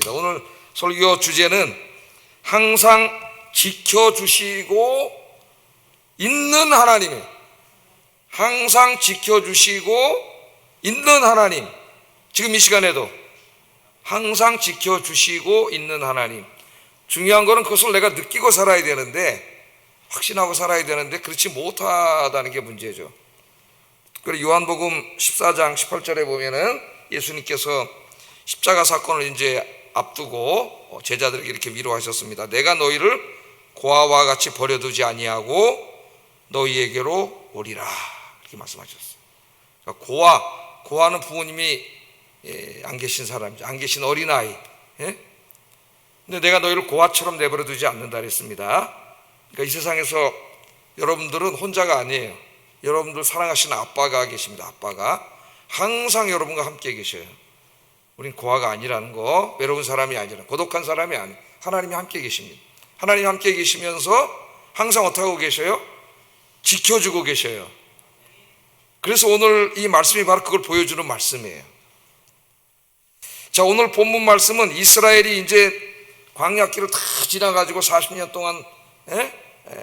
하겠습니다. 오늘 설교 주제는 항상 지켜주시고 있는 하나님이에요. 항상 지켜주시고 있는 하나님. 지금 이 시간에도 항상 지켜주시고 있는 하나님. 중요한 거는 그것을 내가 느끼고 살아야 되는데, 확신하고 살아야 되는데 그렇지 못하다는 게 문제죠. 그리고 요한복음 14장 18절에 보면은 예수님께서 십자가 사건을 이제 앞두고 제자들에게 이렇게 위로하셨습니다. 내가 너희를 고아와 같이 버려두지 아니하고 너희에게로 오리라, 이렇게 말씀하셨어요. 고아는 부모님이 안 계신 사람이죠. 안 계신 어린아이. 근데 내가 너희를 고아처럼 내버려두지 않는다 그랬습니다. 그러니까 이 세상에서 여러분들은 혼자가 아니에요. 여러분들 사랑하시는 아빠가 계십니다. 아빠가 항상 여러분과 함께 계셔요. 우린 고아가 아니라는 거, 외로운 사람이 아니라, 고독한 사람이 아니에요. 하나님이 함께 계십니다. 하나님이 함께 계시면서 항상 어떻게 하고 계셔요? 지켜주고 계셔요. 그래서 오늘 이 말씀이 바로 그걸 보여주는 말씀이에요. 자, 오늘 본문 말씀은 이스라엘이 이제 광야길을 다 지나가지고 40년 동안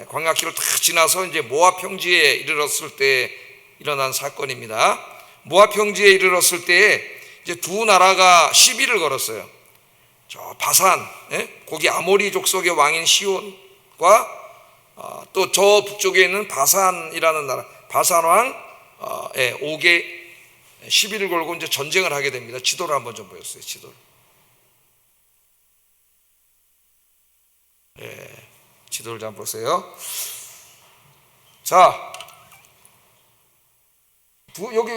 광야길을 다 지나서 이제 모압 평지에 이르렀을 때 일어난 사건입니다. 모압 평지에 이르렀을 때에 이제 두 나라가 시비를 걸었어요. 저 바산, 거기 아모리 족속의 왕인 시온과 또 저 북쪽에 있는 바산이라는 나라, 바산 왕 옥에 시비를 걸고 이제 전쟁을 하게 됩니다. 지도를 한번 좀 보였어요. 지도를. 지도를 좀 보세요. 자, 여기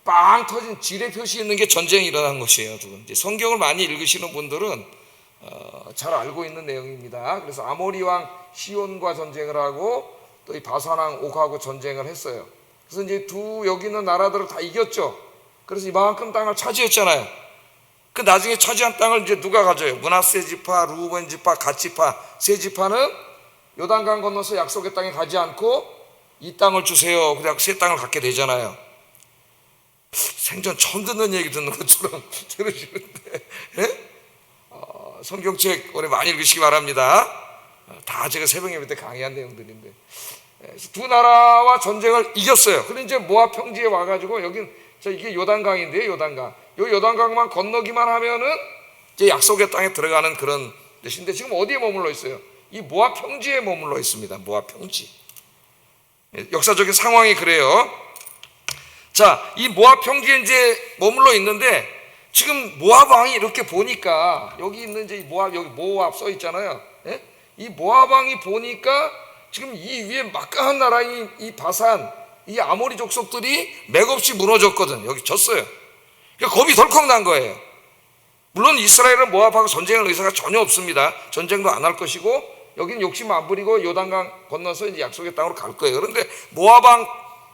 빵 터진 지뢰 표시 있는 게 전쟁이 일어난 것이에요. 이제 성경을 많이 읽으시는 분들은 잘 알고 있는 내용입니다. 그래서 아모리 왕 시온과 전쟁을 하고 또 이 바산 왕 옥하고 전쟁을 했어요. 그래서 이제 여기 있는 나라들을 다 이겼죠. 그래서 이만큼 땅을 차지했잖아요. 그 나중에 차지한 땅을 이제 누가 가져요? 므낫세 지파, 루벤 지파, 갓 지파, 세 지파는 요단강 건너서 약속의 땅에 가지 않고 이 땅을 주세요. 그냥 새 땅을 갖게 되잖아요. 생전 처음 듣는 얘기 듣는 것처럼 들으시는데, 성경책 오래 많이 읽으시기 바랍니다. 다 제가 새벽 예배 때 강의한 내용들인데, 두 나라와 전쟁을 이겼어요. 그런데 이제 모압 평지에 와가지고 이게 요단강인데요, 요단강. 요 요단강만 건너기만 하면은 이제 약속의 땅에 들어가는 그런 뜻인데, 지금 어디에 머물러 있어요? 이 모압 평지에 머물러 있습니다. 모압 평지. 역사적인 상황이 그래요. 자, 이 모압 평지에 이제 머물러 있는데, 지금 모압 왕이 이렇게 보니까, 여기 있는 이제 여기 모압 써 있잖아요. 이 모압 왕이 보니까 지금 이 위에 막강한 나라인 이 바산, 이 아모리 족속들이 맥없이 무너졌거든. 여기 졌어요. 그러니까 겁이 덜컥 난 거예요. 물론 이스라엘은 모압하고 전쟁할 의사가 전혀 없습니다. 전쟁도 안 할 것이고, 여기는 욕심 안 부리고 요단강 건너서 이제 약속의 땅으로 갈 거예요. 그런데 모압 왕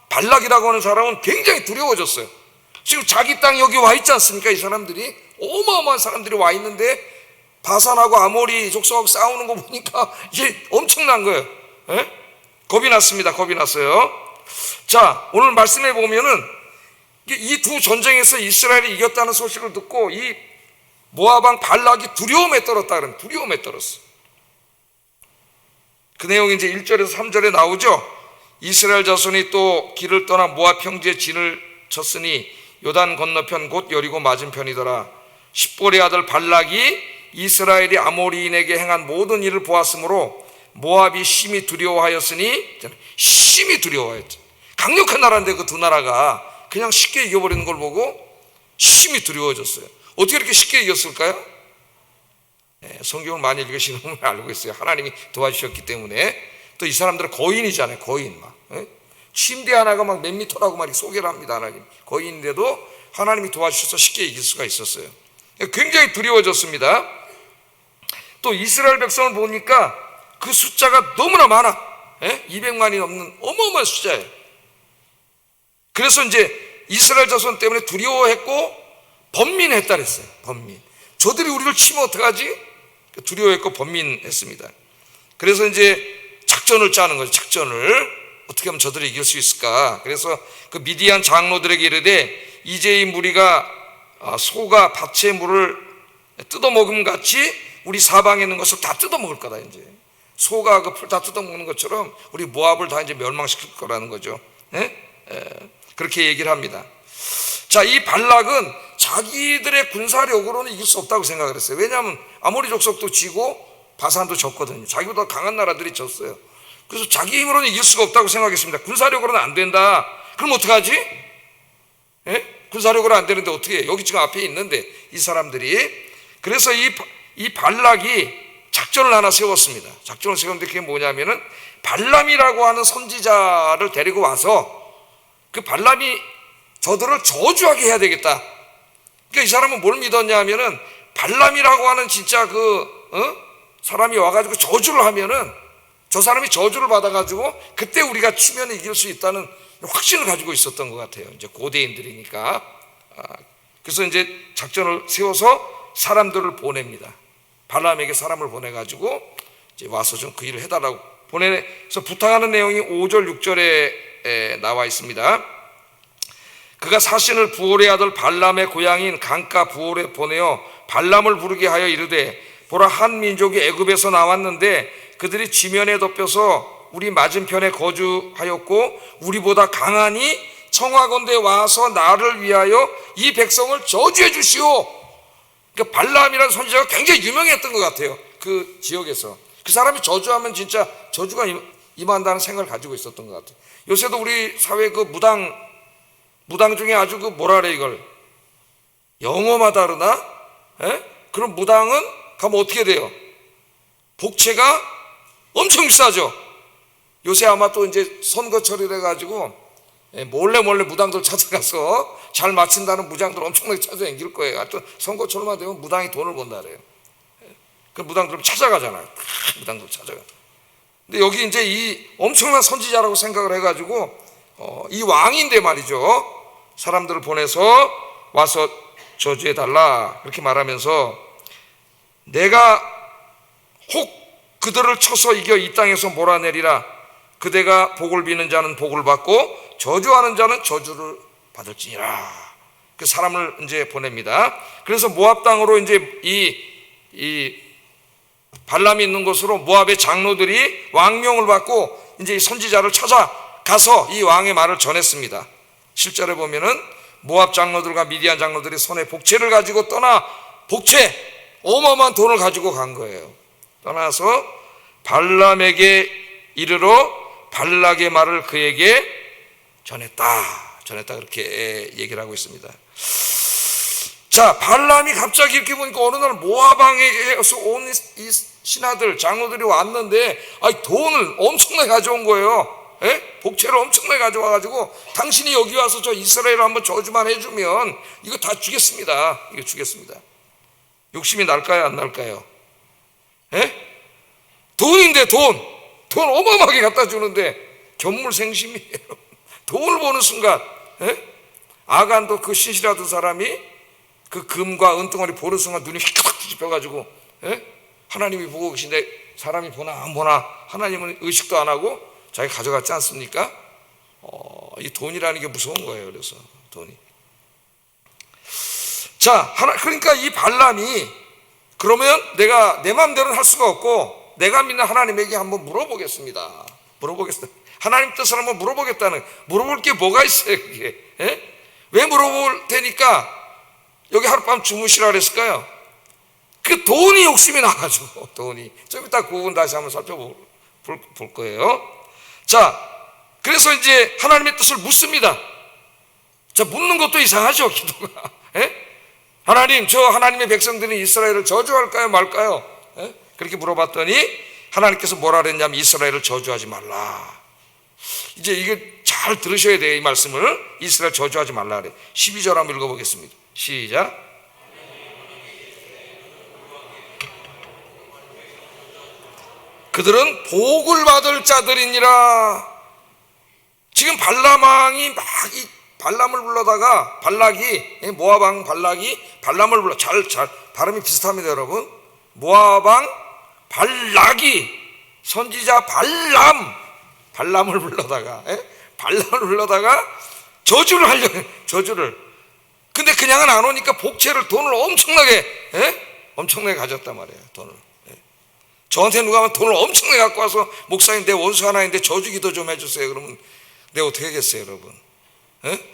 발락이라고 하는 사람은 굉장히 두려워졌어요. 지금 자기 땅이 여기 와 있지 않습니까? 이 사람들이 어마어마한 사람들이 와 있는데 바산하고 아모리 족속하고 싸우는 거 보니까 이게 엄청난 거예요. 겁이 났습니다. 겁이 났어요. 자, 오늘 말씀해 보면은 이 두 전쟁에서 이스라엘이 이겼다는 소식을 듣고 이 모압 왕 발락이 두려움에 떨었다 그러면 두려움에 떨었어. 그 내용이 이제 1절에서 3절에 나오죠. 이스라엘 자손이 또 길을 떠나 모압 평지에 진을 쳤으니 요단 건너편 곧 여리고 맞은편이더라. 십볼의 아들 발락이 이스라엘이 아모리인에게 행한 모든 일을 보았으므로 모압이 심히 두려워하였으니, 심히 두려워했죠. 강력한 나라인데 그 두 나라가 그냥 쉽게 이겨버리는 걸 보고 심히 두려워졌어요. 어떻게 이렇게 쉽게 이겼을까요? 성경을 많이 읽으시는 분은 알고 있어요. 하나님이 도와주셨기 때문에. 또 이 사람들은 거인이잖아요. 거인 막. 침대 하나가 막 몇 미터라고 막 소개를 합니다. 하나님. 거인인데도 하나님이 도와주셔서 쉽게 이길 수가 있었어요. 굉장히 두려워졌습니다. 또 이스라엘 백성을 보니까 그 숫자가 너무나 많아. 200만이 넘는 어마어마한 숫자예요. 그래서 이제 이스라엘 자손 때문에 두려워했고 번민했다 그랬어요. 번민. 저들이 우리를 치면 어떡하지? 두려워했고 번민했습니다. 그래서 이제 작전을 짜는 거죠. 작전을 어떻게 하면 저들을 이길 수 있을까? 그래서 그 미디안 장로들에게 이르되 이제 이 무리가 소가 밭에 물을 뜯어먹음 같이 우리 사방에 있는 것을 다 뜯어먹을 거다. 이제 소가 그 풀 다 뜯어먹는 것처럼 우리 모압을 다 이제 멸망시킬 거라는 거죠. 그렇게 얘기를 합니다. 자, 이 발락은 자기들의 군사력으로는 이길 수 없다고 생각을 했어요. 왜냐하면 아모리 족속도 지고 바산도 졌거든요. 자기보다 강한 나라들이 졌어요. 그래서 자기 힘으로는 이길 수가 없다고 생각했습니다. 군사력으로는 안 된다. 그럼 어떡하지? 군사력으로 안 되는데 어떻게 해? 여기 지금 앞에 있는데 이 사람들이. 그래서 이 발락이 작전을 하나 세웠습니다. 작전을 세웠는데 그게 뭐냐면은 발람이라고 하는 선지자를 데리고 와서 그 발람이 저들을 저주하게 해야 되겠다. 그러니까 이 사람은 뭘 믿었냐 하면은 발람이라고 하는 진짜 사람이 와가지고 저주를 하면은 저 사람이 저주를 받아가지고 그때 우리가 치면 이길 수 있다는 확신을 가지고 있었던 것 같아요. 이제 고대인들이니까. 그래서 이제 작전을 세워서 사람들을 보냅니다. 발람에게 사람을 보내가지고 이제 와서 좀 그 일을 해달라고 보내서 부탁하는 내용이 5절 6절에 나와 있습니다. 그가 사신을 부올의 아들 발람의 고향인 강가 부올에 보내어 발람을 부르게 하여 이르되 보라, 한 민족이 애굽에서 나왔는데 그들이 지면에 덮여서 우리 맞은편에 거주하였고 우리보다 강하니 청하건대 와서 나를 위하여 이 백성을 저주해 주시오. 그러니까 발람이라는 선지자가 굉장히 유명했던 것 같아요. 그 지역에서 그 사람이 저주하면 진짜 저주가 임한다는 생각을 가지고 있었던 것 같아요. 요새도 우리 사회 그 무당 중에 아주 그 뭐라 그래, 이걸 영어마다 그러나? 그럼 무당은 가면 어떻게 돼요? 복채가 엄청 비싸죠. 요새 아마 또 이제 선거철이라 가지고 몰래 무당들 찾아가서 잘 마친다는 무당들 엄청나게 찾아다닐 거예요. 하여튼 선거철만 되면 무당이 돈을 번다 그래요. 그 무당들 찾아가잖아요. 무당들 찾아가. 근데 여기 이제 이 엄청난 선지자라고 생각을 해가지고 이 왕인데 말이죠. 사람들을 보내서 와서 저주해달라 그렇게 말하면서 내가 혹 그들을 쳐서 이겨 이 땅에서 몰아내리라. 그대가 복을 비는 자는 복을 받고 저주하는 자는 저주를 받을지니라. 그 사람을 이제 보냅니다. 그래서 모압 땅으로 이제 이 발람이 있는 곳으로 모압의 장로들이 왕명을 받고 이제 이 선지자를 찾아가서 이 왕의 말을 전했습니다. 실제로 보면은 모압 장로들과 미디안 장로들이 손에 복채를 가지고 떠나 어마어마한 돈을 가지고 간 거예요. 떠나서 발람에게 이르러 발락의 말을 그에게 전했다 그렇게 얘기를 하고 있습니다. 자, 발람이 갑자기 이렇게 보니까 어느 날 모압왕에게서 온 이 신하들 장로들이 왔는데 돈을 엄청나게 가져온 거예요. 복채를 엄청나게 가져와가지고 당신이 여기 와서 저 이스라엘을 한번 저주만 해주면 이거 다 주겠습니다. 이거 주겠습니다. 욕심이 날까요, 안 날까요? 돈인데 돈 어마어마하게 갖다 주는데 견물생심이에요. 돈을 보는 순간 아간도 그 신실하던 사람이 그 금과 은덩어리 보는 순간 눈이 휙 뒤집혀가지고 하나님이 보고 계신데 사람이 보나 안 보나 하나님은 의식도 안 하고 자기 가져갔지 않습니까? 이 돈이라는 게 무서운 거예요. 그래서 돈이. 자, 그러니까 이 발람이 그러면 내가 내 마음대로는 할 수가 없고 내가 믿는 하나님에게 한번 물어보겠습니다. 하나님 뜻을 한번 물어볼 게 뭐가 있어요, 그게? 왜 물어볼 테니까 여기 하룻밤 주무시라 그랬을까요? 그 돈이 욕심이 나가지고 돈이 좀 이따 그 부분 다시 한번 살펴볼 거예요. 자, 그래서 이제 하나님의 뜻을 묻습니다. 자, 묻는 것도 이상하죠, 기도가. 하나님, 저 하나님의 백성들이 이스라엘을 저주할까요, 말까요? 그렇게 물어봤더니 하나님께서 뭐라 그랬냐면 이스라엘을 저주하지 말라. 이제 이게 잘 들으셔야 돼요, 이 말씀을. 이스라엘 저주하지 말라 그래. 12절 한번 읽어보겠습니다. 시작. 그들은 복을 받을 자들이니라. 지금 발람왕이 막 이 발람을 불러다가 발락이 모압 왕 발락이 발람을 불러 잘 발음이 비슷합니다, 여러분. 모압 왕 발락이 선지자 발람을 불러다가 저주를 하려고. 저주를. 근데 그냥은 안 오니까 복채를 돈을 엄청나게 엄청나게 가졌단 말이에요, 돈을. 저한테 누가 하면 돈을 엄청나게 갖고 와서 목사님 내 원수 하나인데 저주기도 좀 해주세요. 그러면 내가 어떻게 하겠어요, 여러분?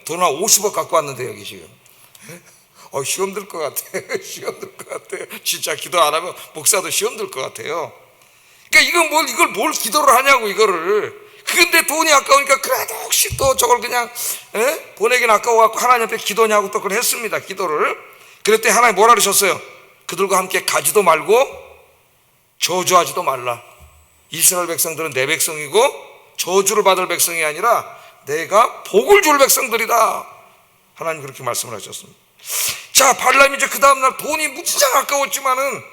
돈 한 50억 갖고 왔는데 여기 지금. 시험 들 것 같아. 시험 들 것 같아. 진짜 기도 안 하면 목사도 시험 들 것 같아요. 그러니까 이걸 뭘 기도를 하냐고, 이거를. 그런데 돈이 아까우니까 그래도 혹시 또 저걸 그냥 보내긴 아까워갖고 하나님 앞에 기도냐고 또 그걸 했습니다, 기도를. 그랬더니 하나님 뭐라 그러셨어요? 그들과 함께 가지도 말고 저주하지도 말라. 이스라엘 백성들은 내 백성이고 저주를 받을 백성이 아니라 내가 복을 줄 백성들이다. 하나님 그렇게 말씀을 하셨습니다. 자, 발람이 이제 그 다음날 돈이 무지장 아까웠지만은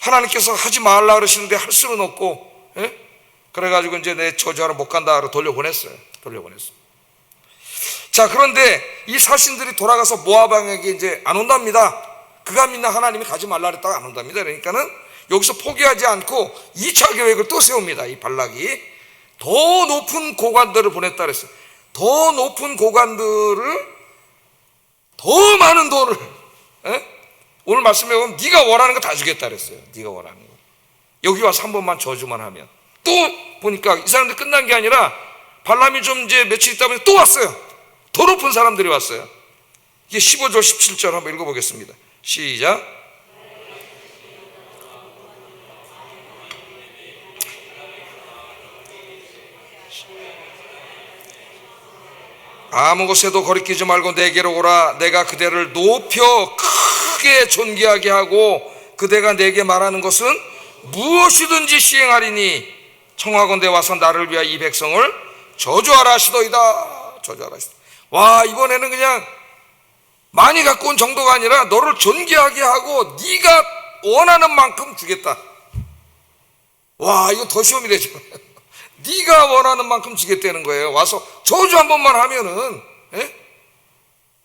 하나님께서 하지 말라 그러시는데 할 수는 없고, 그래가지고 이제 내 저주하러 못 간다 하고 돌려보냈어요. 자, 그런데 이 사신들이 돌아가서 모압 왕에게 이제 안 온답니다. 그가 믿는 하나님이 가지 말라 그랬다가 안 온답니다. 그러니까는 여기서 포기하지 않고 2차 계획을 또 세웁니다. 이 발락이 더 높은 고관들을 보냈다 그랬어요. 더 높은 고관들을, 더 많은 돈을, 오늘 말씀해 보면 네가 원하는 거 다 주겠다 그랬어요. 네가 원하는 거. 여기 와서 한 번만 저주만 하면. 또 보니까 이 사람들 끝난 게 아니라 발람이 좀 이제 며칠 있다 보니 또 왔어요. 더 높은 사람들이 왔어요. 이게 15절 17절 한번 읽어보겠습니다. 시작. 아무 곳에도 거리끼지 말고 내게로 오라. 내가 그대를 높여 크게 존귀하게 하고 그대가 내게 말하는 것은 무엇이든지 시행하리니 청하건대 와서 나를 위하여 이 백성을 저주하라 하시도이다. 저주하라 하시도이다. 와, 이번에는 그냥 많이 갖고 온 정도가 아니라 너를 존귀하게 하고 네가 원하는 만큼 주겠다. 와, 이거 더 시험이 되죠. 네가 원하는 만큼 주겠다는 거예요. 와서 저주 한 번만 하면은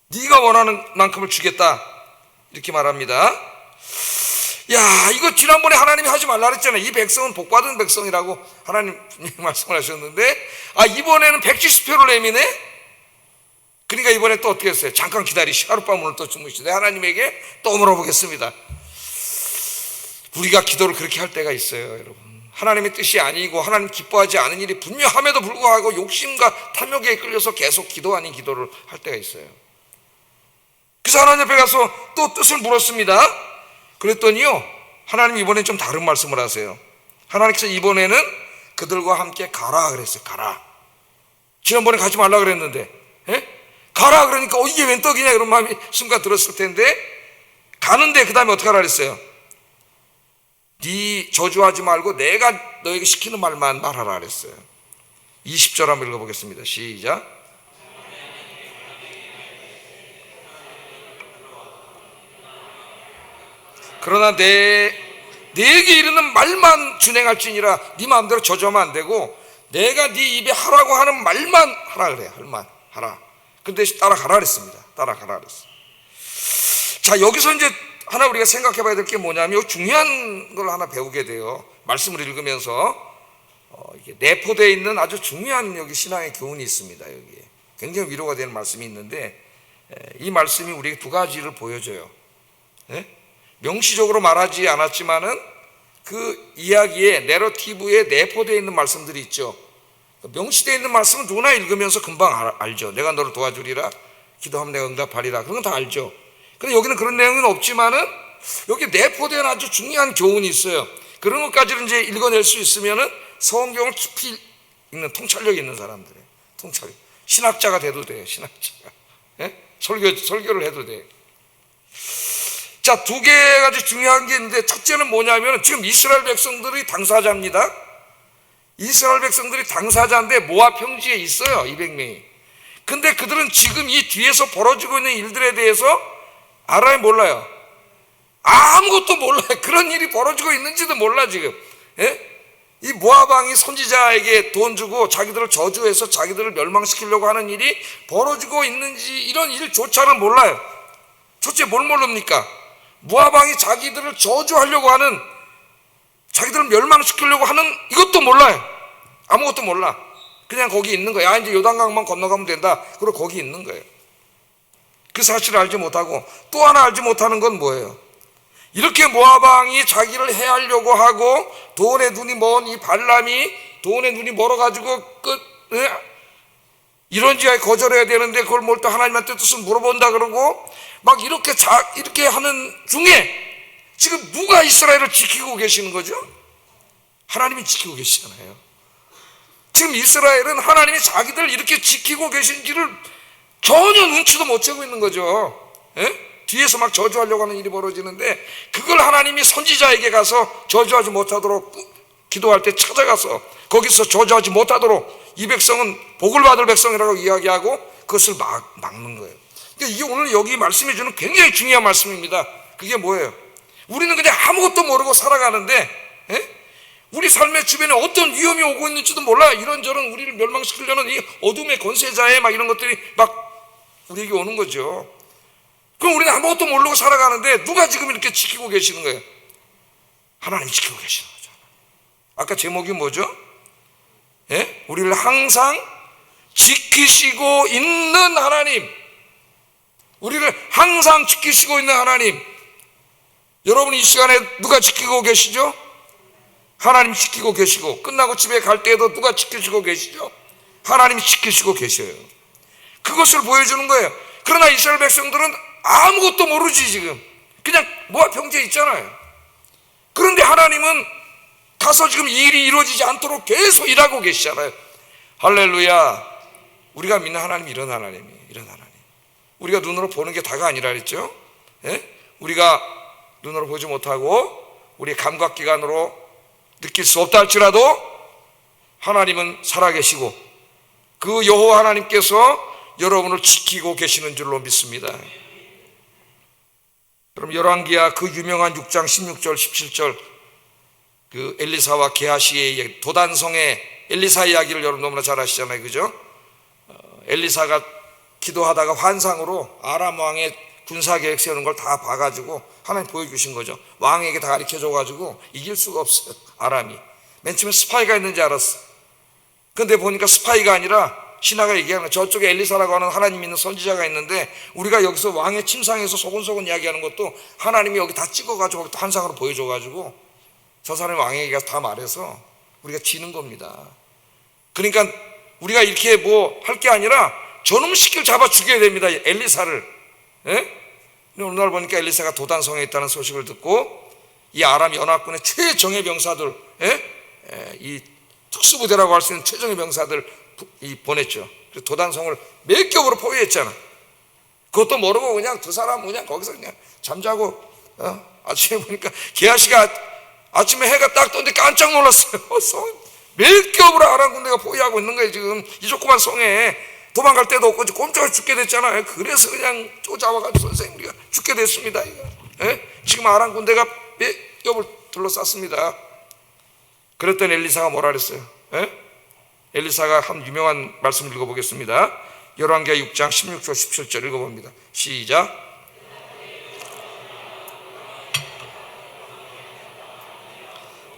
네가 원하는 만큼을 주겠다, 이렇게 말합니다. 야, 이거 지난번에 하나님이 하지 말라 그랬잖아요. 이 백성은 복받은 백성이라고 하나님 말씀을 하셨는데, 이번에는 170표를 내미네. 그러니까 이번에 또 어떻게 했어요? 잠깐 기다리시오. 하룻밤 오늘 또 주무시되 하나님에게 또 물어보겠습니다. 우리가 기도를 그렇게 할 때가 있어요, 여러분. 하나님의 뜻이 아니고 하나님 기뻐하지 않은 일이 분명함에도 불구하고 욕심과 탐욕에 끌려서 계속 기도 아닌 기도를 할 때가 있어요. 그래서 하나님 앞에 가서 또 뜻을 물었습니다. 그랬더니요, 하나님 이번엔 좀 다른 말씀을 하세요. 하나님께서 이번에는 그들과 함께 가라 그랬어요. 가라. 지난번에 가지 말라 그랬는데 가라 그러니까 이게 웬 떡이냐 이런 마음이 순간 들었을 텐데, 가는데 그 다음에 어떻게 하라 그랬어요? 네 저주하지 말고 내가 너에게 시키는 말만 말하라 그랬어요. 20절 한번 읽어보겠습니다. 시작. 그러나 내게 이르는 말만 준행할지니라. 네 마음대로 저주하면 안 되고 내가 네 입에 하라고 하는 말만 하라 그래요. 할만 하라. 근데 따라가라 그랬습니다. 따라가라 그랬어요. 자, 여기서 이제 하나 우리가 생각해 봐야 될 게 뭐냐면 중요한 걸 하나 배우게 돼요. 말씀을 읽으면서 이게 내포되어 있는 아주 중요한 여기 신앙의 교훈이 있습니다. 여기에 굉장히 위로가 되는 말씀이 있는데, 이 말씀이 우리에게 두 가지를 보여줘요. 명시적으로 말하지 않았지만은 그 이야기에 내러티브에 내포되어 있는 말씀들이 있죠. 명시되어 있는 말씀은 누구나 읽으면서 금방 알죠. 내가 너를 도와주리라, 기도하면 내가 응답하리라, 그런 건 다 알죠. 근데 여기는 그런 내용은 없지만은 여기 내포된 아주 중요한 교훈이 있어요. 그런 것까지는 이제 읽어낼 수 있으면은 성경을 깊이 읽는 통찰력이 있는 사람들이에요. 통찰력. 신학자가 돼도 돼요. 신학자가. 설교를 해도 돼요. 자, 두 가지 중요한 게 있는데, 첫째는 뭐냐면 지금 이스라엘 백성들이 당사자입니다. 이스라엘 백성들이 당사자인데 모압 평지에 있어요. 200명이. 근데 그들은 지금 이 뒤에서 벌어지고 있는 일들에 대해서 알아요, 몰라요? 아무것도 몰라요. 그런 일이 벌어지고 있는지도 몰라 지금. 이 모압 왕이 선지자에게 돈 주고 자기들을 저주해서 자기들을 멸망시키려고 하는 일이 벌어지고 있는지 이런 일조차는 몰라요. 첫째, 뭘 모릅니까? 모압 왕이 자기들을 저주하려고 하는, 자기들을 멸망시키려고 하는 이것도 몰라요. 아무것도 몰라. 그냥 거기 있는 거야. 이제 요단강만 건너가면 된다. 그리고 거기 있는 거예요. 그 사실을 알지 못하고 또 하나 알지 못하는 건 뭐예요? 이렇게 모압 왕이 자기를 해하려고 하고 돈에 눈이 먼 이 발람이 돈에 눈이 멀어가지고 이런지 거절해야 되는데 그걸 뭘 또 하나님한테 뜻을 물어본다 그러고 막 이렇게 하는 중에 지금 누가 이스라엘을 지키고 계시는 거죠? 하나님이 지키고 계시잖아요. 지금 이스라엘은 하나님이 자기들 이렇게 지키고 계신지를 전혀 눈치도 못 채고 있는 거죠. 뒤에서 막 저주하려고 하는 일이 벌어지는데 그걸 하나님이 선지자에게 가서 저주하지 못하도록 기도할 때 찾아가서 거기서 저주하지 못하도록 이 백성은 복을 받을 백성이라고 이야기하고 그것을 막는 거예요. 그러니까 이게 오늘 여기 말씀해 주는 굉장히 중요한 말씀입니다. 그게 뭐예요? 우리는 그냥 아무것도 모르고 살아가는데 우리 삶의 주변에 어떤 위험이 오고 있는지도 몰라. 이런저런 우리를 멸망시키려는 이 어둠의 권세자의 막 이런 것들이 막 우리에게 오는 거죠. 그럼 우리는 아무것도 모르고 살아가는데 누가 지금 이렇게 지키고 계시는 거예요? 하나님이 지키고 계시는 거죠. 아까 제목이 뭐죠? 우리를 항상 지키시고 있는 하나님, 우리를 항상 지키시고 있는 하나님. 여러분 이 시간에 누가 지키고 계시죠? 하나님 지키고 계시고 끝나고 집에 갈 때에도 누가 지키시고 계시죠? 하나님이 지키시고 계셔요. 그것을 보여주는 거예요. 그러나 이스라엘 백성들은 아무것도 모르지. 지금 그냥 모압 평지에 있잖아요. 그런데 하나님은 가서 지금 이 일이 이루어지지 않도록 계속 일하고 계시잖아요. 할렐루야. 우리가 믿는 하나님이 이런 하나님이에요. 이런 하나님. 우리가 눈으로 보는 게 다가 아니라 그랬죠. 우리가 눈으로 보지 못하고 우리의 감각기관으로 느낄 수 없다 할지라도 하나님은 살아계시고 그 여호와 하나님께서 여러분을 지키고 계시는 줄로 믿습니다. 그럼 열왕기야 그 유명한 6장 16절 17절 그 엘리사와 게하시의 이야기, 도단성의 엘리사 이야기를 여러분 너무나 잘 아시잖아요. 그죠? 엘리사가 기도하다가 환상으로 아람 왕의 군사계획 세우는 걸 다 봐가지고 하나님 보여주신 거죠. 왕에게 다 가르쳐줘가지고 이길 수가 없어요. 아람이 맨 처음에 스파이가 있는지 알았어. 근데 보니까 스파이가 아니라 신하가 얘기하는 거야. 저쪽에 엘리사라고 하는 하나님 믿는 선지자가 있는데 우리가 여기서 왕의 침상에서 소곤소곤 이야기하는 것도 하나님이 여기 다 찍어가지고 환상으로 보여줘가지고 저 사람이 왕에게 가서 다 말해서 우리가 지는 겁니다. 그러니까 우리가 이렇게 뭐 할 게 아니라 저놈 시키를 잡아 죽여야 됩니다. 엘리사를. 오늘 날 보니까 엘리사가 도단성에 있다는 소식을 듣고 이 아람 연합군의 최정예 병사들, 이 특수부대라고 할 수 있는 최정예 병사들 보냈죠. 그래서 도단성을 몇 겹으로 포위했잖아. 그것도 모르고 그냥 두 사람 그냥 거기서 그냥 잠자고 아침에 보니까 게하시가 아침에 해가 딱 떴는데 깜짝 놀랐어요. 몇 겹으로 아람 군대가 포위하고 있는 거예요. 지금 이 조그만 성에 도망갈 데도 없고 꼼짝을 죽게 됐잖아요. 그래서 그냥 쫓아와가지고 선생님 우리가 죽게 됐습니다. 지금 아람 군대가 몇 겹을 둘러쌌습니다. 그랬더니 엘리사가 뭐라 그랬어요? 엘리사가 한 유명한 말씀을 읽어보겠습니다. 열왕기하 6장 16절 17절 읽어봅니다. 시작.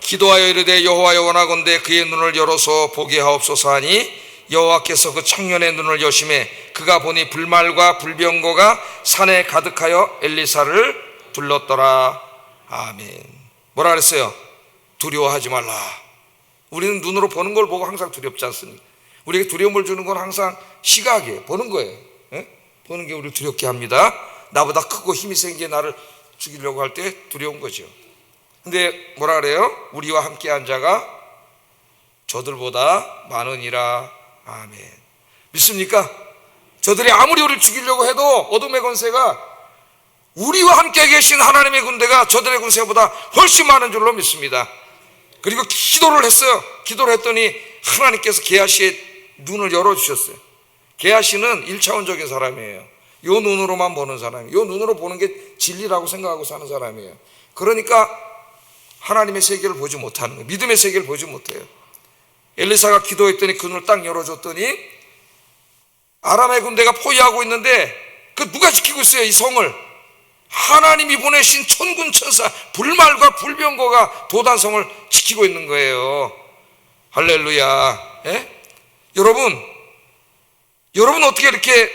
기도하여 이르되 여호와여 원하건대 그의 눈을 열어서 보게 하옵소서 하니 여호와께서 그 청년의 눈을 여심해 그가 보니 불말과 불병거가 산에 가득하여 엘리사를 둘렀더라. 아멘. 뭐라 그랬어요? 두려워하지 말라. 우리는 눈으로 보는 걸 보고 항상 두렵지 않습니까? 우리에게 두려움을 주는 건 항상 시각이에요. 보는 거예요. 보는 게 우리를 두렵게 합니다. 나보다 크고 힘이 센 게 나를 죽이려고 할 때 두려운 거죠. 근데 뭐라 그래요? 우리와 함께한 자가 저들보다 많으니라. 아멘. 믿습니까? 저들이 아무리 우리를 죽이려고 해도 어둠의 권세가 우리와 함께 계신 하나님의 군대가 저들의 군세보다 훨씬 많은 줄로 믿습니다. 그리고 기도를 했어요. 기도를 했더니 하나님께서 게하시의 눈을 열어주셨어요. 게하시는 1차원적인 사람이에요. 요 눈으로만 보는 사람이에요. 요 눈으로 보는 게 진리라고 생각하고 사는 사람이에요. 그러니까 하나님의 세계를 보지 못하는 거예요. 믿음의 세계를 보지 못해요. 엘리사가 기도했더니 그 눈을 딱 열어줬더니 아람의 군대가 포위하고 있는데 그 누가 지키고 있어요? 이 성을 하나님이 보내신 천군 천사 불말과 불병거가 도단성을 지키고 있는 거예요. 할렐루야. 여러분 어떻게 이렇게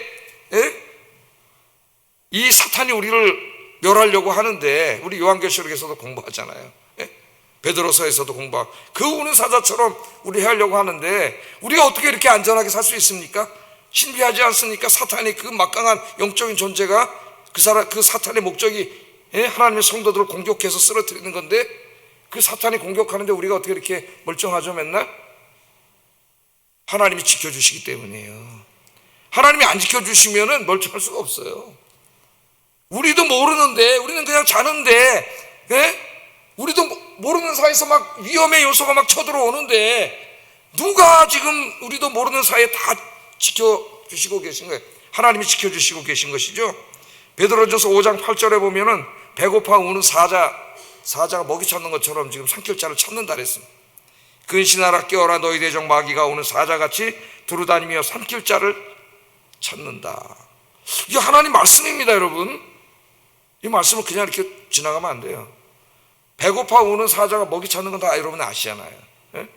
이 사탄이 우리를 멸하려고 하는데, 우리 요한계시록에서도 공부하잖아요. 예? 베드로서에서도 공부하고, 그 우는 사자처럼 우리 하려고 하는데, 우리가 어떻게 이렇게 안전하게 살 수 있습니까? 신비하지 않습니까? 사탄이, 그 막강한 영적인 존재가, 그 사탄의 목적이, 예? 하나님의 성도들을 공격해서 쓰러뜨리는 건데, 그 사탄이 공격하는데 우리가 어떻게 이렇게 멀쩡하죠 맨날? 하나님이 지켜주시기 때문이에요. 하나님이 안 지켜주시면 멀쩡할 수가 없어요. 우리도 모르는데, 우리는 그냥 자는데, 예? 우리도 모르는 사이에서 막 위험의 요소가 막 쳐들어오는데, 누가 지금 우리도 모르는 사이에 다 지켜주시고 계신 거예요. 하나님이 지켜주시고 계신 것이죠. 베드로전서 5장 8절에 보면은 배고파 우는 사자가 먹이 찾는 것처럼 지금 산길자를 찾는다 그랬습니다. 근신하라 깨어라, 너희 대적 마귀가 오는 사자같이 두루다니며 산길자를 찾는다. 이게 하나님 말씀입니다, 여러분. 이 말씀은 그냥 이렇게 지나가면 안 돼요. 배고파 우는 사자가 먹이 찾는 건 다 여러분 아시잖아요. 예?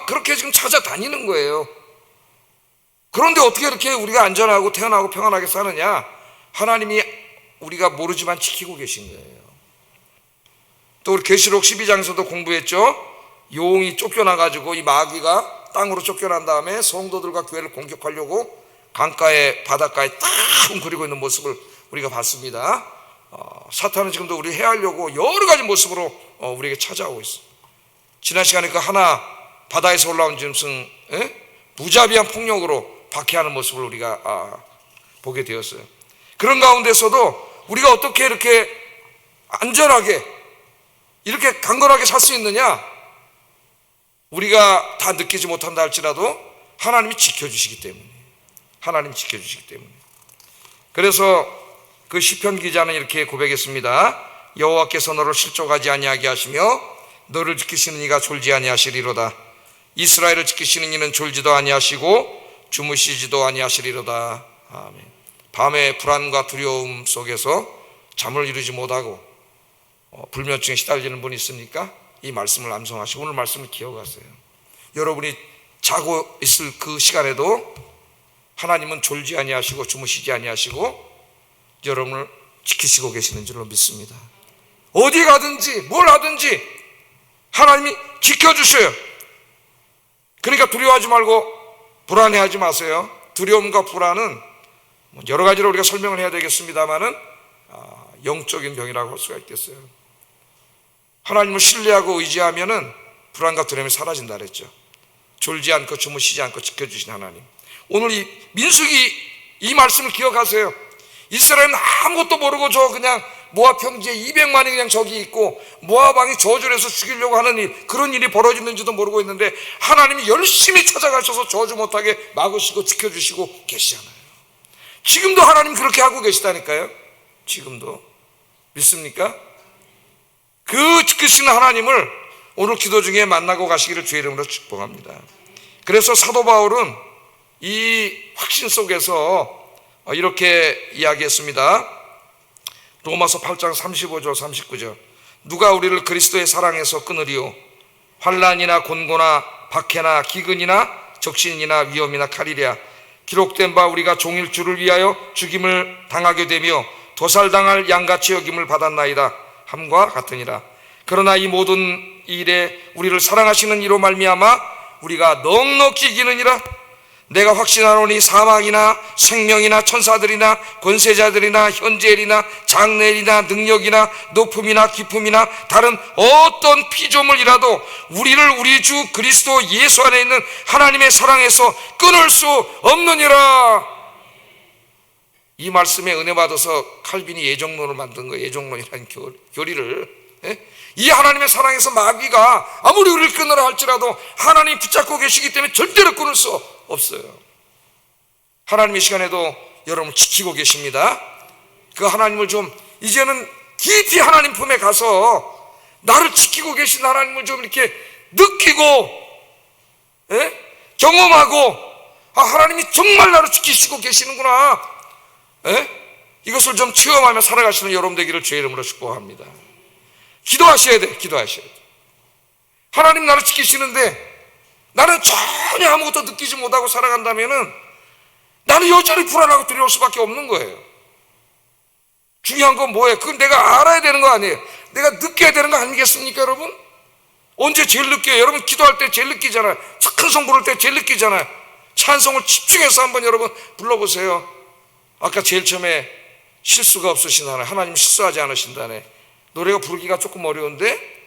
그렇게 지금 찾아다니는 거예요. 그런데 어떻게 이렇게 우리가 안전하고 태어나고 평안하게 사느냐? 하나님이 우리가 모르지만 지키고 계신 거예요. 또 우리 계시록 12장에서도 공부했죠. 용이 쫓겨나가지고, 이 마귀가 땅으로 쫓겨난 다음에 성도들과 교회를 공격하려고 강가에, 바닷가에 딱 웅크리고 있는 모습을 우리가 봤습니다. 사탄은 지금도 우리 해하려고 여러 가지 모습으로 우리에게 찾아오고 있어요. 지난 시간에 그 하나 바다에서 올라온 짐승, 무자비한 폭력으로 박해하는 모습을 우리가 보게 되었어요. 그런 가운데서도 우리가 어떻게 이렇게 안전하게, 이렇게 강건하게 살 수 있느냐? 우리가 다 느끼지 못한다 할지라도 하나님이 지켜주시기 때문에, 하나님이 지켜주시기 때문에. 그래서 그 시편 기자는 이렇게 고백했습니다. 여호와께서 너를 실족하지 아니하게 하시며 너를 지키시는 이가 졸지 아니하시리로다. 이스라엘을 지키시는 이는 졸지도 아니하시고 주무시지도 아니하시리로다. 아멘. 밤에 불안과 두려움 속에서 잠을 이루지 못하고 불면증에 시달리는 분이 있습니까? 이 말씀을 암송하시고 오늘 말씀을 기억하세요. 여러분이 자고 있을 그 시간에도 하나님은 졸지 아니하시고 주무시지 아니하시고 여러분을 지키시고 계시는 줄로 믿습니다. 어디 가든지 뭘 하든지 하나님이 지켜주셔요. 그러니까 두려워하지 말고 불안해하지 마세요. 두려움과 불안은 여러 가지로 우리가 설명을 해야 되겠습니다만은 영적인 병이라고 할 수가 있겠어요. 하나님을 신뢰하고 의지하면은 불안과 두려움이 사라진다 그랬죠. 졸지 않고 주무시지 않고 지켜주신 하나님. 오늘 이 민수기 이 말씀을 기억하세요. 이스라엘은 아무것도 모르고 저 그냥 모압 평지에 200만이 그냥 저기 있고 모압 왕이 저주를 해서 죽이려고 하는 일, 그런 일이 벌어지는지도 모르고 있는데 하나님이 열심히 찾아가셔서 저주 못하게 막으시고 지켜주시고 계시잖아요. 지금도 하나님 그렇게 하고 계시다니까요. 지금도. 믿습니까? 그 지키시는 하나님을 오늘 기도 중에 만나고 가시기를 주의 이름으로 축복합니다. 그래서 사도 바울은 이 확신 속에서 이렇게 이야기했습니다. 로마서 8장 35절 39절. 누가 우리를 그리스도의 사랑에서 끊으리요? 환난이나 곤고나 박해나 기근이나 적신이나 위험이나 칼이랴. 기록된 바 우리가 종일 주를 위하여 죽임을 당하게 되며 도살당할 양같이 여김을 받았나이다 함과 같으니라. 그러나 이 모든 일에 우리를 사랑하시는 이로 말미암아 우리가 넉넉히 이기느니라. 내가 확신하노니 사망이나 생명이나 천사들이나 권세자들이나 현재일이나 장래일이나 능력이나 높음이나 깊음이나 다른 어떤 피조물이라도 우리를 우리 주 그리스도 예수 안에 있는 하나님의 사랑에서 끊을 수 없느니라. 이 말씀에 은혜 받아서 칼빈이 예정론을 만든 거예요. 예정론이라는 교리를. 이 하나님의 사랑에서 마귀가 아무리 우리를 끊으라 할지라도 하나님이 붙잡고 계시기 때문에 절대로 끊을 수 없어요. 하나님의 시간에도 여러분 지키고 계십니다. 그 하나님을 좀 이제는 깊이 하나님 품에 가서 나를 지키고 계신 하나님을 좀 이렇게 느끼고 경험하고 하나님이 정말 나를 지키시고 계시는구나, 이것을 좀 체험하며 살아가시는 여러분 되기를 주의 이름으로 축복합니다. 기도하셔야 돼. 기도하셔야 돼. 하나님 나를 지키시는데 나는 전혀 아무것도 느끼지 못하고 살아간다면은 나는 여전히 불안하고 두려울 수밖에 없는 거예요. 중요한 건 뭐예요? 그건 내가 알아야 되는 거 아니에요? 내가 느껴야 되는 거 아니겠습니까, 여러분? 언제 제일 느껴요? 여러분 기도할 때 제일 느끼잖아요. 찬송 부를 때 제일 느끼잖아요. 찬송을 집중해서 한번 여러분 불러보세요. 아까 제일 처음에 실수가 없으시다네. 하나님 실수하지 않으신다네. 노래가 부르기가 조금 어려운데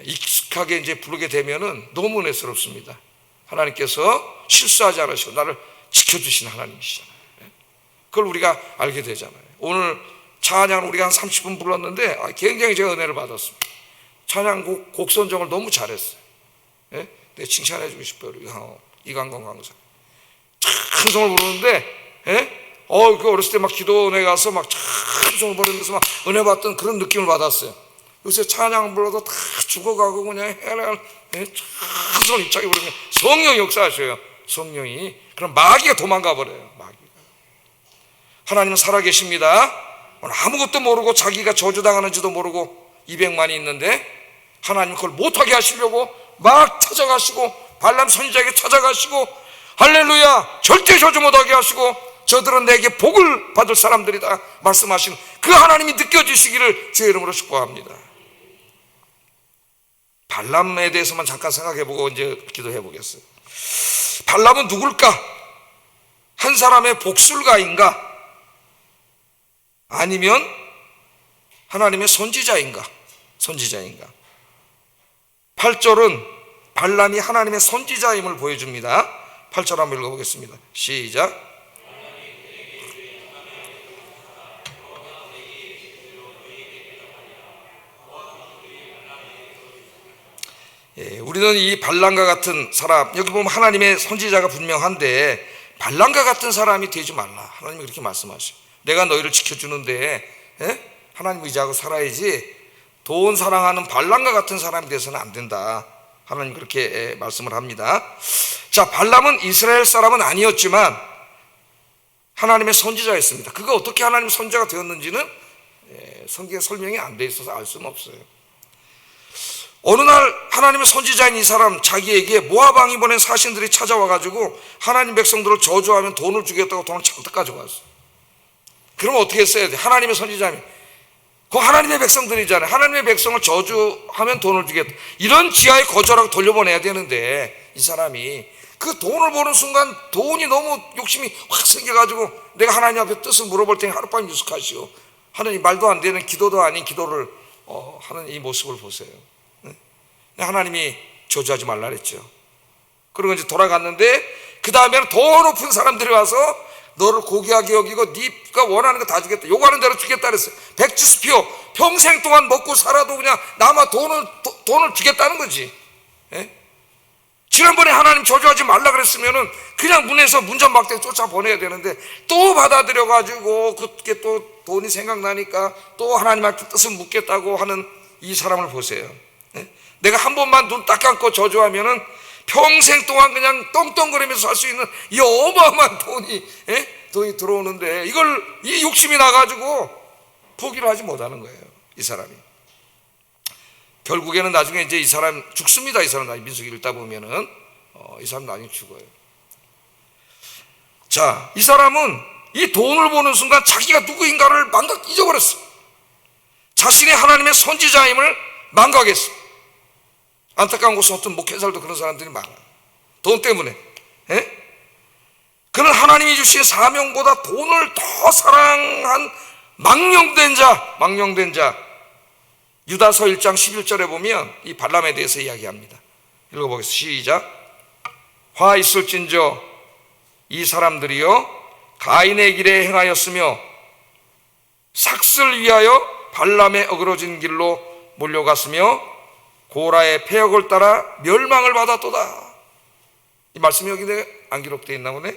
익숙하게 이제 부르게 되면은 너무 은혜스럽습니다. 하나님께서 실수하지 않으시고 나를 지켜주신 하나님이시잖아요. 그걸 우리가 알게 되잖아요. 오늘 찬양을 우리가 한 30분 불렀는데 굉장히 제가 은혜를 받았습니다. 찬양 곡 선정을 너무 잘했어요. 네, 칭찬해 주고 싶어요. 우리 이강건 강사. 찬송을 부르는데, 그 어렸을 때 막 기도원에 가서 막 찬송을 부르면서 막 은혜 받던 그런 느낌을 받았어요. 요새 찬양 불러도 다 죽어가고 그냥 찬송을 입차게 부르면 성령이 역사하셔요. 성령이. 그럼 마귀가 도망가 버려요. 마귀가. 하나님은 살아계십니다. 아무것도 모르고 자기가 저주당하는지도 모르고 200만이 있는데 하나님은 그걸 못하게 하시려고 막 찾아가시고 발람 선지자에게 찾아가시고 할렐루야 절대 저주 못하게 하시고 저들은 내게 복을 받을 사람들이다 말씀하시는 그 하나님이 느껴지시기를 주의 이름으로 축복합니다. 발람에 대해서만 잠깐 생각해보고 이제 기도해 보겠어요. 발람은 누굴까? 한 사람의 복술가인가? 아니면 하나님의 선지자인가? 8절은 발람이 하나님의 선지자임을 보여줍니다. 8절 한번 읽어보겠습니다. 시작. 우리는 이 발람과 같은 사람, 여기 보면 하나님의 선지자가 분명한데 발람과 같은 사람이 되지 말라. 하나님이 그렇게 말씀하셔요. 내가 너희를 지켜주는데 하나님 의지하고 살아야지 돈 사랑하는 발람과 같은 사람이 돼서는 안 된다. 하나님 그렇게 말씀을 합니다. 자, 발람은 이스라엘 사람은 아니었지만 하나님의 선지자였습니다. 그가 어떻게 하나님의 선지자가 되었는지는 성경에 설명이 안 돼 있어서 알 수는 없어요. 어느 날 하나님의 선지자인 이 사람 자기에게 모압 왕이 보낸 사신들이 찾아와가지고 하나님 백성들을 저주하면 돈을 주겠다고 돈을 잔뜩 가져갔어요. 그러면 어떻게 했어야 돼? 하나님의 선지자면 그 하나님의 백성들이잖아요. 하나님의 백성을 저주하면 돈을 주겠다. 이런 지하에 거절하고 돌려보내야 되는데 이 사람이 그 돈을 보는 순간 돈이 너무 욕심이 확 생겨가지고 내가 하나님 앞에 뜻을 물어볼 테니 하룻밤 유숙하시오. 하나님 말도 안 되는 기도도 아닌 기도를 하는 이 모습을 보세요. 하나님이 저주하지 말라 그랬죠. 그리고 이제 돌아갔는데 그 다음에는 더 높은 사람들이 와서 너를 고귀하게 여기고 네가 원하는 거 다 주겠다. 요구하는 대로 주겠다 그랬어요. 백지수피오 평생 동안 먹고 살아도 그냥 남아 돈을 주겠다는 거지. 지난번에 하나님 저주하지 말라 그랬으면은 그냥 문에서 문전박대 쫓아보내야 되는데 또 받아들여가지고 그게 또 돈이 생각나니까 또 하나님한테 뜻을 묻겠다고 하는 이 사람을 보세요. 내가 한 번만 눈 딱 감고 저주하면은 평생 동안 그냥 떵떵거리면서 살 수 있는 이 어마어마한 돈이 들어오는데 이 욕심이 나가지고 포기를 하지 못하는 거예요. 이 사람이. 결국에는 나중에 이제 이 사람 죽습니다. 이 사람 나중에 민수기 읽다 보면은 이 사람 나중에 죽어요. 자, 이 사람은 이 돈을 보는 순간 자기가 누구인가를 잊어버렸어. 자신이 하나님의 선지자임을 망각했어. 안타까운 것은 어떤 목회자들도 그런 사람들이 많아요. 돈 때문에. 그는 하나님이 주신 사명보다 돈을 더 사랑한 망령된 자. 유다서 1장 11절에 보면 이 발람에 대해서 이야기합니다. 읽어보겠습니다. 시작. 화 있을진저 이 사람들이요 가인의 길에 행하였으며 삭슬 위하여 발람의 어그러진 길로 몰려갔으며 고라의 폐역을 따라 멸망을 받았도다. 이 말씀이 여기 안 기록되어 있나 보네.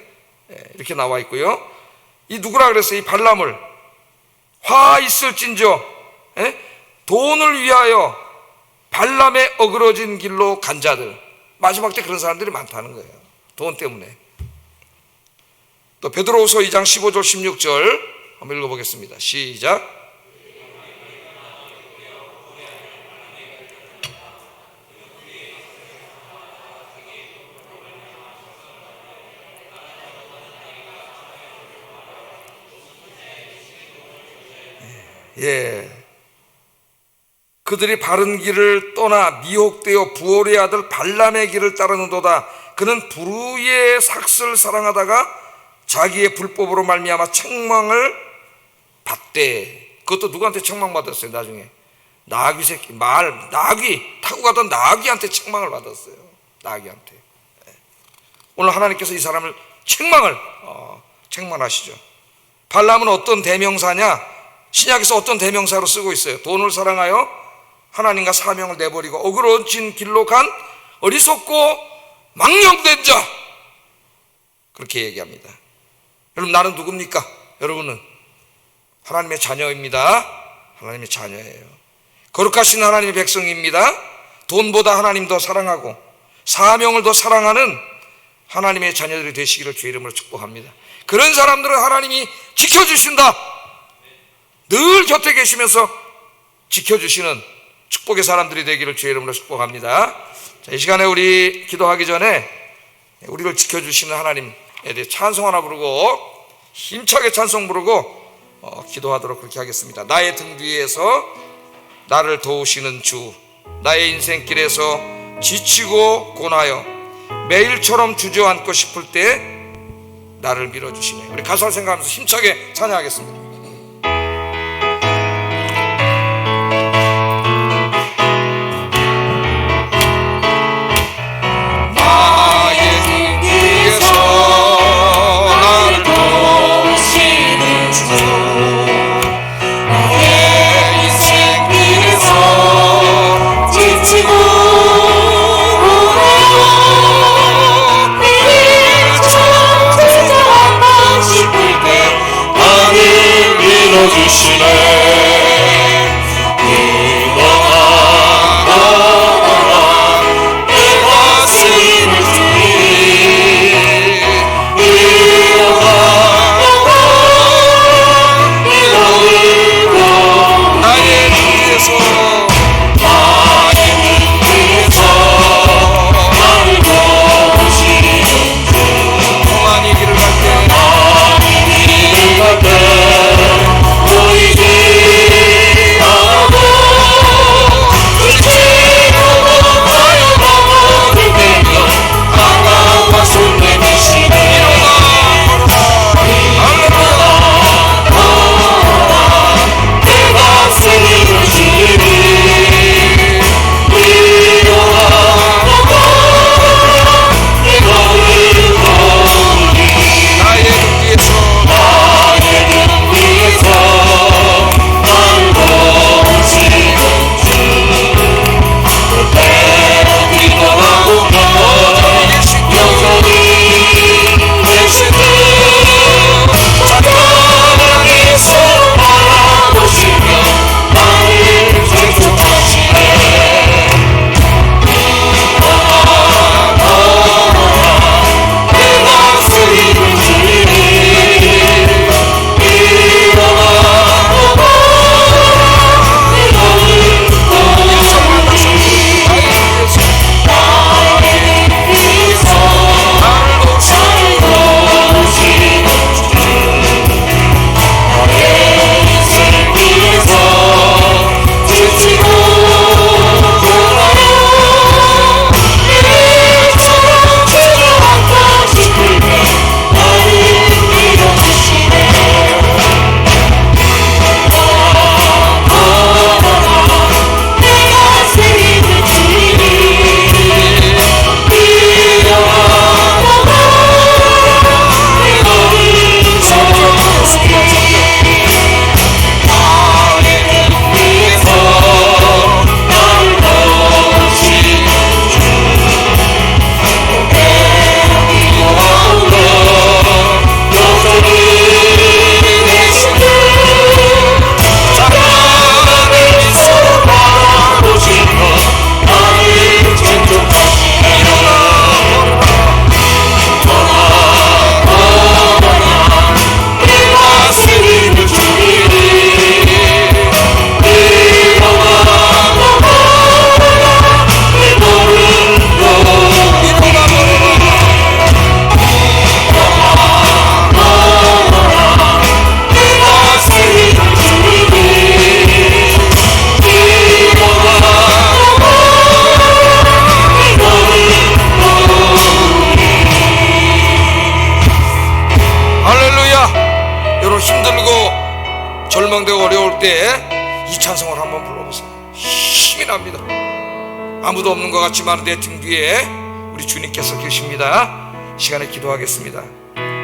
이렇게 나와 있고요. 이 누구라 그랬어요? 이 발람을 화 있을진저 돈을 위하여 발람의 어그러진 길로 간 자들. 마지막 때 그런 사람들이 많다는 거예요. 돈 때문에. 또 베드로후서 2장 15절 16절 한번 읽어보겠습니다. 시작. 그들이 바른 길을 떠나 미혹되어 부올의 아들 발람의 길을 따르는도다. 그는 불의의 삭슬 사랑하다가 자기의 불법으로 말미암아 책망을 받대. 그것도 누구한테 책망받았어요? 나중에 나귀 새끼, 나귀 타고 가던 나귀한테 책망을 받았어요. 나귀한테. 오늘 하나님께서 이 사람을 책망하시죠. 발람은 어떤 대명사냐? 신약에서 어떤 대명사로 쓰고 있어요? 돈을 사랑하여 하나님과 사명을 내버리고 어그러진 길로 간 어리석고 망령된 자, 그렇게 얘기합니다. 여러분, 나는 누굽니까? 여러분은 하나님의 자녀입니다. 하나님의 자녀예요. 거룩하신 하나님의 백성입니다. 돈보다 하나님 더 사랑하고 사명을 더 사랑하는 하나님의 자녀들이 되시기를 주의 이름으로 축복합니다. 그런 사람들은 하나님이 지켜주신다. 늘 곁에 계시면서 지켜주시는 축복의 사람들이 되기를 주의 이름으로 축복합니다. 자, 이 시간에 우리 기도하기 전에 우리를 지켜주시는 하나님에 대해 찬송 하나 부르고 힘차게 찬송 부르고 기도하도록 그렇게 하겠습니다. 나의 등 뒤에서 나를 도우시는 주, 나의 인생길에서 지치고 고나여 매일처럼 주저앉고 싶을 때 나를 밀어주시네. 우리 가사를 생각하면서 힘차게 찬양하겠습니다. 나를 할렐루야. 여러분 힘들고 절망되고 어려울 때 이 찬송을 한번 불러보세요. 힘이 납니다. 아무도 없는 것 같지만 내 등 뒤에 우리 주님께서 계십니다. 시간에 기도하겠습니다.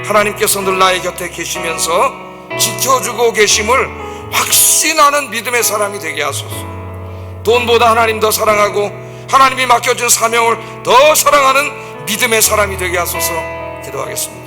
하나님께서 늘 나의 곁에 계시면서 지켜주고 계심을 확신하는 믿음의 사람이 되게 하소서. 돈보다 하나님 더 사랑하고 하나님이 맡겨준 사명을 더 사랑하는 믿음의 사람이 되게 하소서. 기도하겠습니다.